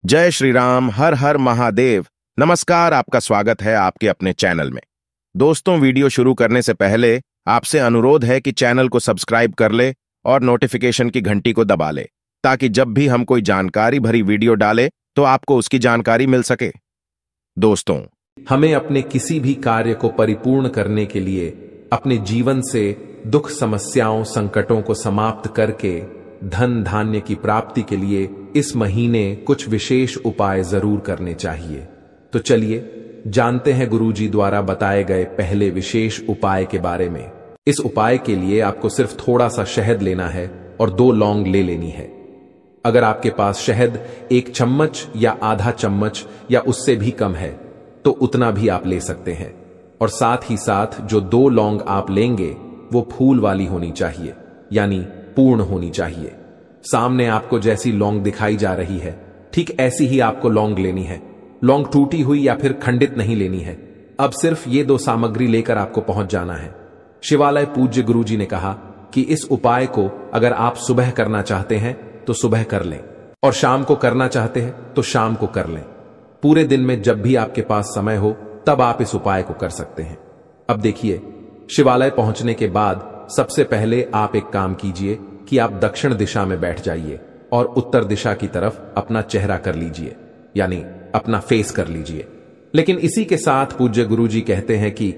जय श्री राम, हर हर महादेव। नमस्कार, आपका स्वागत है आपके अपने चैनल में। दोस्तों, वीडियो शुरू करने से पहले आपसे अनुरोध है कि चैनल को सब्सक्राइब कर ले और नोटिफिकेशन की घंटी को दबा ले, ताकि जब भी हम कोई जानकारी भरी वीडियो डालें तो आपको उसकी जानकारी मिल सके। दोस्तों, हमें अपने किसी भी कार्य को परिपूर्ण करने के लिए अपने जीवन से दुख, समस्याओं, संकटों को समाप्त करके धन धान्य की प्राप्ति के लिए इस महीने कुछ विशेष उपाय जरूर करने चाहिए। तो चलिए जानते हैं गुरुजी द्वारा बताए गए पहले विशेष उपाय के बारे में। इस उपाय के लिए आपको सिर्फ थोड़ा सा शहद लेना है और 2 लौंग ले लेनी है। अगर आपके पास शहद 1 चम्मच या आधा चम्मच या उससे भी कम है तो उतना भी आप ले सकते हैं। और साथ ही साथ जो 2 लौंग आप लेंगे वो फूल वाली होनी चाहिए, यानी पूर्ण होनी चाहिए। सामने आपको जैसी लौंग दिखाई जा रही है ठीक ऐसी ही आपको लौंग लेनी है। लौंग टूटी हुई या फिर खंडित नहीं लेनी है। अब सिर्फ ये 2 सामग्री लेकर आपको पहुंच जाना है। शिवालय पूज्य गुरुजी ने कहा कि इस उपाय को अगर आप सुबह करना चाहते हैं तो सुबह कर लें और शाम को करना चाहते हैं तो शाम को कर लें। पूरे दिन में जब भी आपके पास समय हो तब आप इस उपाय को कर सकते हैं। अब देखिए, शिवालय पहुंचने के बाद सबसे पहले आप एक काम कीजिए कि आप दक्षिण दिशा में बैठ जाइए और उत्तर दिशा की तरफ अपना चेहरा कर लीजिए, यानी अपना फेस कर लीजिए। लेकिन इसी के साथ पूज्य गुरुजी कहते हैं कि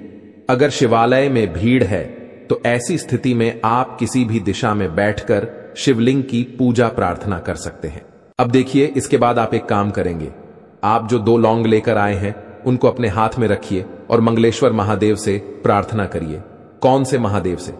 अगर शिवालय में भीड़ है तो ऐसी स्थिति में आप किसी भी दिशा में बैठकर शिवलिंग की पूजा प्रार्थना कर सकते हैं। अब देखिए, इसके बाद आप एक काम करेंगे। आप जो 2 लौंग लेकर आए हैं उनको अपने हाथ में रखिए और मंगलेश्वर महादेव से प्रार्थना करिए। कौन से महादेव से?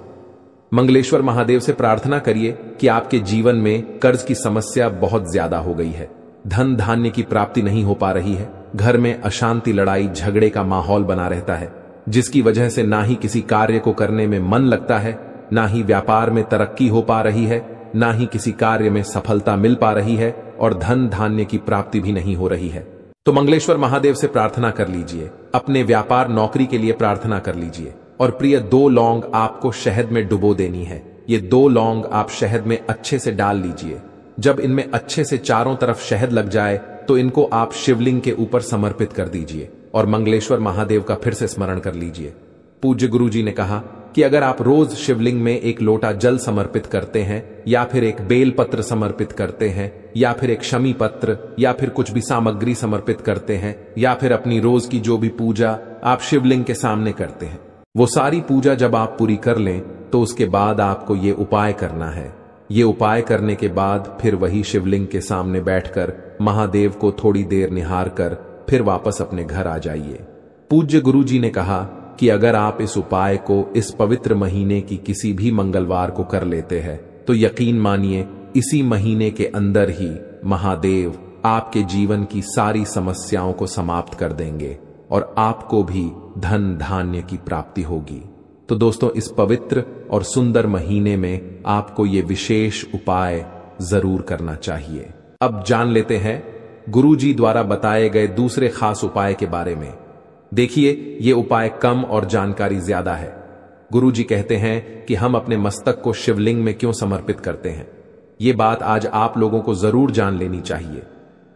मंगलेश्वर महादेव से प्रार्थना करिए कि आपके जीवन में कर्ज की समस्या बहुत ज्यादा हो गई है, धन धान्य की प्राप्ति नहीं हो पा रही है, घर में अशांति, लड़ाई झगड़े का माहौल बना रहता है, जिसकी वजह से ना ही किसी कार्य को करने में मन लगता है, ना ही व्यापार में तरक्की हो पा रही है, ना ही किसी कार्य में सफलता मिल पा रही है और धन धान्य की प्राप्ति भी नहीं हो रही है। तो मंगलेश्वर महादेव से प्रार्थना कर लीजिए। अपने व्यापार नौकरी के लिए प्रार्थना कर लीजिए। और प्रिय 2 लौंग आपको शहद में डुबो देनी है। ये 2 लौंग आप शहद में अच्छे से डाल लीजिए। जब इनमें अच्छे से चारों तरफ शहद लग जाए तो इनको आप शिवलिंग के ऊपर समर्पित कर दीजिए और मंगलेश्वर महादेव का फिर से स्मरण कर लीजिए। पूज्य गुरुजी ने कहा कि अगर आप रोज शिवलिंग में 1 लोटा जल समर्पित करते हैं या फिर 1 बेल पत्र समर्पित करते हैं या फिर 1 शमी पत्र या फिर कुछ भी सामग्री समर्पित करते हैं या फिर अपनी रोज की जो भी पूजा आप शिवलिंग के सामने करते हैं, वो सारी पूजा जब आप पूरी कर लें तो उसके बाद आपको ये उपाय करना है। ये उपाय करने के बाद फिर वही शिवलिंग के सामने बैठकर महादेव को थोड़ी देर निहार कर फिर वापस अपने घर आ जाइए। पूज्य गुरुजी ने कहा कि अगर आप इस उपाय को इस पवित्र महीने की किसी भी मंगलवार को कर लेते हैं तो यकीन मानिए इसी महीने के अंदर ही महादेव आपके जीवन की सारी समस्याओं को समाप्त कर देंगे और आपको भी धन धान्य की प्राप्ति होगी। तो दोस्तों, इस पवित्र और सुंदर महीने में आपको ये विशेष उपाय जरूर करना चाहिए। अब जान लेते हैं गुरुजी द्वारा बताए गए दूसरे खास उपाय के बारे में। देखिए, ये उपाय कम और जानकारी ज्यादा है। गुरुजी कहते हैं कि हम अपने मस्तक को शिवलिंग में क्यों समर्पित करते हैं। ये बात आज आप लोगों को जरूर जान लेनी चाहिए।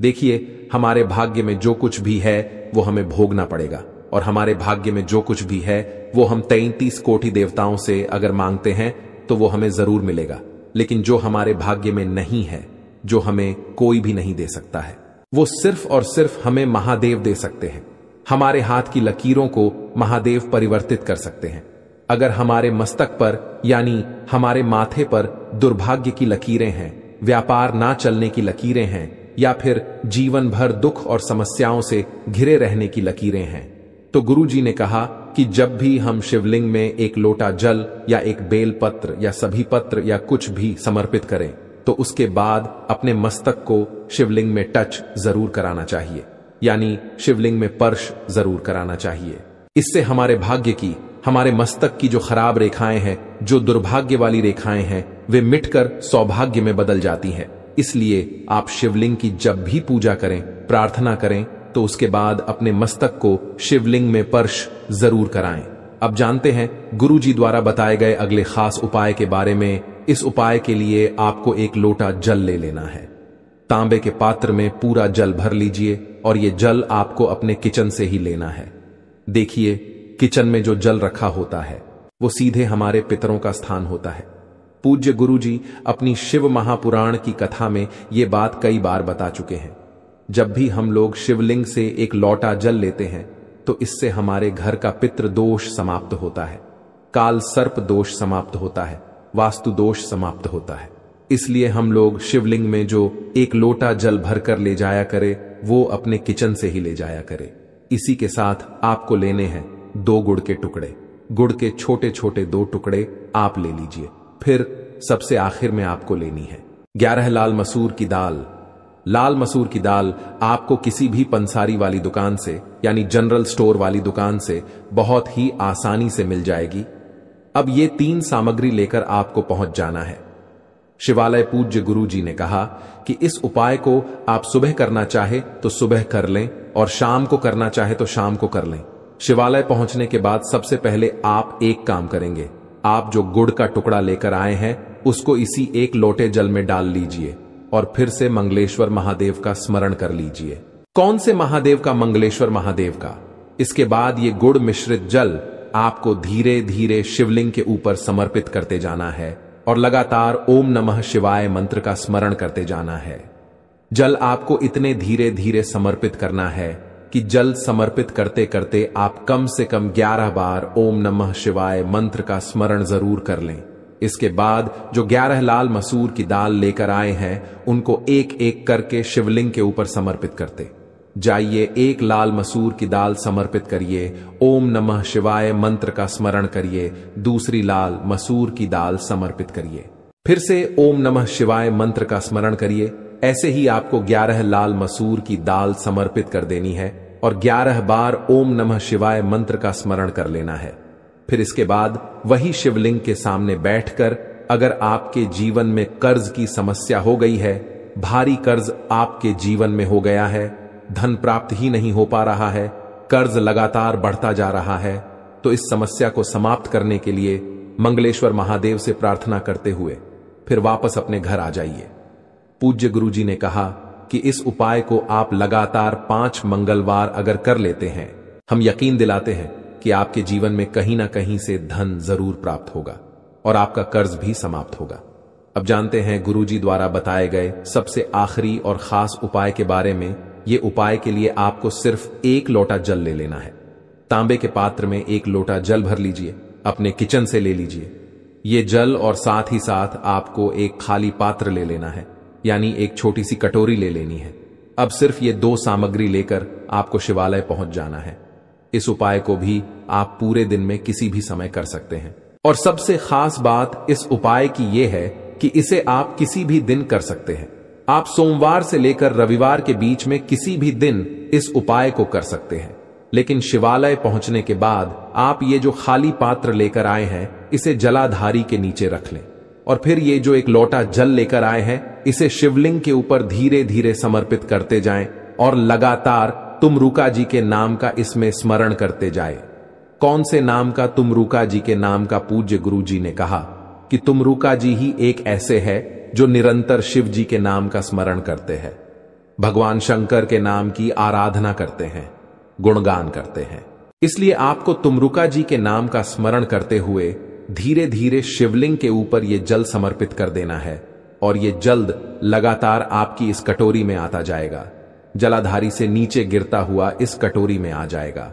देखिए, हमारे भाग्य में जो कुछ भी है वो हमें भोगना पड़ेगा और हमारे भाग्य में जो कुछ भी है वो हम 33 कोटि देवताओं से अगर मांगते हैं तो वो हमें जरूर मिलेगा। लेकिन जो हमारे भाग्य में नहीं है, जो हमें कोई भी नहीं दे सकता है, वो सिर्फ और सिर्फ हमें महादेव दे सकते हैं। हमारे हाथ की लकीरों को महादेव परिवर्तित कर सकते हैं। अगर हमारे मस्तक पर यानी हमारे माथे पर दुर्भाग्य की लकीरें हैं, व्यापार ना चलने की लकीरें हैं या फिर जीवन भर दुख और समस्याओं से घिरे रहने की लकीरें हैं, तो गुरुजी ने कहा कि जब भी हम शिवलिंग में 1 लोटा जल या 1 बेल पत्र या सभी पत्र या कुछ भी समर्पित करें तो उसके बाद अपने मस्तक को शिवलिंग में टच जरूर कराना चाहिए, यानी शिवलिंग में स्पर्श जरूर कराना चाहिए। इससे हमारे भाग्य की, हमारे मस्तक की जो खराब रेखाएं हैं, जो दुर्भाग्य वाली रेखाएं हैं, वे मिटकर सौभाग्य में बदल जाती हैं। इसलिए आप शिवलिंग की जब भी पूजा करें, प्रार्थना करें तो उसके बाद अपने मस्तक को शिवलिंग में स्पर्श जरूर कराएं। अब जानते हैं गुरुजी द्वारा बताए गए अगले खास उपाय के बारे में। इस उपाय के लिए आपको 1 लोटा जल ले लेना है। तांबे के पात्र में पूरा जल भर लीजिए और ये जल आपको अपने किचन से ही लेना है। देखिए, किचन में जो जल रखा होता है वो सीधे हमारे पितरों का स्थान होता है। पूज्य गुरुजी अपनी शिव महापुराण की कथा में ये बात कई बार बता चुके हैं। जब भी हम लोग शिवलिंग से एक लोटा जल लेते हैं तो इससे हमारे घर का पितृ दोष समाप्त होता है, काल सर्प दोष समाप्त होता है, वास्तु दोष समाप्त होता है। इसलिए हम लोग शिवलिंग में जो एक लोटा जल भरकर ले जाया करे वो अपने किचन से ही ले जाया करे। इसी के साथ आपको लेने हैं 2 गुड़ के टुकड़े। गुड़ के छोटे छोटे 2 टुकड़े आप ले लीजिए। फिर सबसे आखिर में आपको लेनी है 11 लाल मसूर की दाल। लाल मसूर की दाल आपको किसी भी पंसारी वाली दुकान से यानी जनरल स्टोर वाली दुकान से बहुत ही आसानी से मिल जाएगी। अब ये 3 सामग्री लेकर आपको पहुंच जाना है। शिवालय पूज्य गुरुजी ने कहा कि इस उपाय को आप सुबह करना चाहे तो सुबह कर लें और शाम को करना चाहे तो शाम को कर लें। शिवालय पहुंचने के बाद सबसे पहले आप एक काम करेंगे। आप जो गुड़ का टुकड़ा लेकर आए हैं उसको इसी एक लोटे जल में डाल लीजिए और फिर से मंगलेश्वर महादेव का स्मरण कर लीजिए। कौन से महादेव का? मंगलेश्वर महादेव का। इसके बाद ये गुड़ मिश्रित जल आपको धीरे धीरे शिवलिंग के ऊपर समर्पित करते जाना है और लगातार ओम नमः शिवाय मंत्र का स्मरण करते जाना है। जल आपको इतने धीरे धीरे समर्पित करना है कि जल समर्पित करते करते आप कम से कम 11 बार ओम नमः शिवाय मंत्र का स्मरण जरूर कर लें। इसके बाद जो 11 लाल मसूर की दाल लेकर आए हैं उनको एक एक करके शिवलिंग के ऊपर समर्पित करते जाइए। 1 लाल मसूर की दाल समर्पित करिए, ओम नमः शिवाय मंत्र का स्मरण करिए। दूसरी लाल मसूर की दाल समर्पित करिए, फिर से ओम नमः शिवाय मंत्र का स्मरण करिए। ऐसे ही आपको 11 लाल मसूर की दाल समर्पित कर देनी है और 11 बार ओम नमः शिवाय मंत्र का स्मरण कर लेना है। फिर इसके बाद वही शिवलिंग के सामने बैठकर अगर आपके जीवन में कर्ज की समस्या हो गई है, भारी कर्ज आपके जीवन में हो गया है, धन प्राप्त ही नहीं हो पा रहा है, कर्ज लगातार बढ़ता जा रहा है, तो इस समस्या को समाप्त करने के लिए मंगलेश्वर महादेव से प्रार्थना करते हुए फिर वापस अपने घर आ जाइए। पूज्य गुरुजी ने कहा कि इस उपाय को आप लगातार 5 मंगलवार अगर कर लेते हैं, हम यकीन दिलाते हैं कि आपके जीवन में कहीं ना कहीं से धन जरूर प्राप्त होगा और आपका कर्ज भी समाप्त होगा। अब जानते हैं गुरुजी द्वारा बताए गए सबसे आखिरी और खास उपाय के बारे में। ये उपाय के लिए आपको सिर्फ 1 लोटा जल ले लेना है। तांबे के पात्र में 1 लोटा जल भर लीजिए, अपने किचन से ले लीजिए ये जल और साथ ही साथ आपको एक खाली पात्र ले लेना है, यानी एक छोटी सी कटोरी ले लेनी है। अब सिर्फ ये 2 सामग्री लेकर आपको शिवालय पहुंच जाना है। इस उपाय को भी आप पूरे दिन में किसी भी समय कर सकते हैं और सबसे खास बात इस उपाय की यह है कि इसे आप किसी भी दिन कर सकते हैं। आप सोमवार से लेकर रविवार के बीच में किसी भी दिन इस उपाय को कर सकते हैं। लेकिन शिवालय पहुंचने के बाद आप ये जो खाली पात्र लेकर आए हैं इसे जलाधारी के नीचे रख लें और फिर ये जो एक लोटा जल लेकर आए हैं इसे शिवलिंग के ऊपर धीरे धीरे समर्पित करते जाएं और लगातार तुमरुका जी के नाम का इसमें स्मरण करते जाएं। कौन से नाम का? तुमरुका जी के नाम का। पूज्य गुरु जी ने कहा कि तुमरुका जी ही एक ऐसे है जो निरंतर शिव जी के नाम का स्मरण करते हैं, भगवान शंकर के नाम की आराधना करते हैं, गुणगान करते हैं। इसलिए आपको तुमरुका जी के नाम का स्मरण करते हुए धीरे धीरे शिवलिंग के ऊपर यह जल समर्पित कर देना है और यह जल्द लगातार आपकी इस कटोरी में आता जाएगा। जलाधारी से नीचे गिरता हुआ इस कटोरी में आ जाएगा।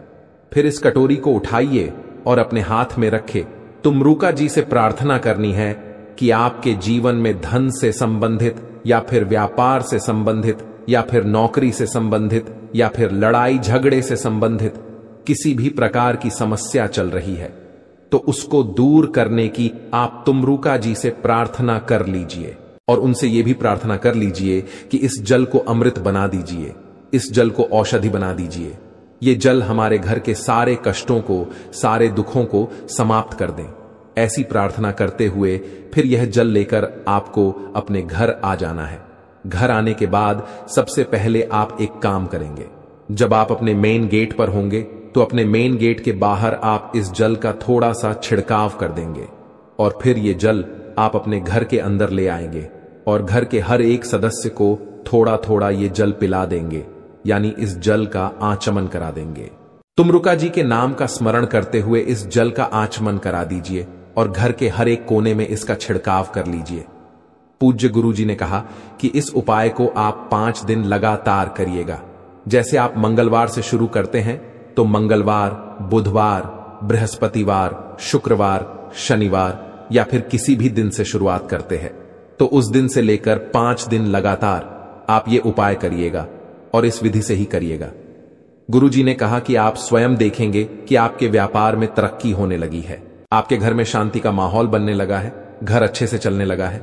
फिर इस कटोरी को उठाइए और अपने हाथ में रखे तुमरुका जी से प्रार्थना करनी है कि आपके जीवन में धन से संबंधित या फिर व्यापार से संबंधित या फिर नौकरी से संबंधित या फिर लड़ाई झगड़े से संबंधित किसी भी प्रकार की समस्या चल रही है तो उसको दूर करने की आप तुमरुका जी से प्रार्थना कर लीजिए और उनसे यह भी प्रार्थना कर लीजिए कि इस जल को अमृत बना दीजिए, इस जल को औषधि बना दीजिए। ये जल हमारे घर के सारे कष्टों को, सारे दुखों को समाप्त कर दें। ऐसी प्रार्थना करते हुए फिर यह जल लेकर आपको अपने घर आ जाना है। घर आने के बाद सबसे पहले आप एक काम करेंगे। जब आप अपने मेन गेट पर होंगे तो अपने मेन गेट के बाहर आप इस जल का थोड़ा सा छिड़काव कर देंगे और फिर ये जल आप अपने घर के अंदर ले आएंगे और घर के हर एक सदस्य को थोड़ा थोड़ा ये जल पिला देंगे, यानी इस जल का आचमन करा देंगे। तुमरुका जी के नाम का स्मरण करते हुए इस जल का आचमन करा दीजिए और घर के हर एक कोने में इसका छिड़काव कर लीजिए। पूज्य गुरु जी ने कहा कि इस उपाय को आप 5 दिन लगातार करिएगा। जैसे आप मंगलवार से शुरू करते हैं तो मंगलवार, बुधवार, बृहस्पतिवार, शुक्रवार, शनिवार या फिर किसी भी दिन से शुरुआत करते हैं तो उस दिन से लेकर 5 दिन लगातार आप ये उपाय करिएगा और इस विधि से ही करिएगा। गुरु जी ने कहा कि आप स्वयं देखेंगे कि आपके व्यापार में तरक्की होने लगी है, आपके घर में शांति का माहौल बनने लगा है, घर अच्छे से चलने लगा है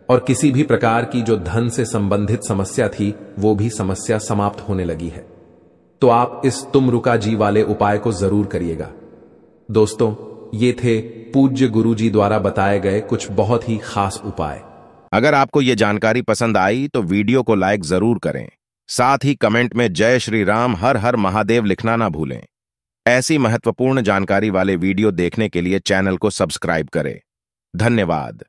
और किसी भी प्रकार की जो धन से संबंधित समस्या थी वो भी समस्या समाप्त होने लगी है। तो आप इस तुमरुका जी वाले उपाय को जरूर करिएगा। दोस्तों, ये थे पूज्य गुरु जी द्वारा बताए गए कुछ बहुत ही खास उपाय। अगर आपको ये जानकारी पसंद आई तो वीडियो को लाइक जरूर करें, साथ ही कमेंट में जय श्री राम हर हर महादेव लिखना ना भूलें। ऐसी महत्वपूर्ण जानकारी वाले वीडियो देखने के लिए चैनल को सब्सक्राइब करें। धन्यवाद।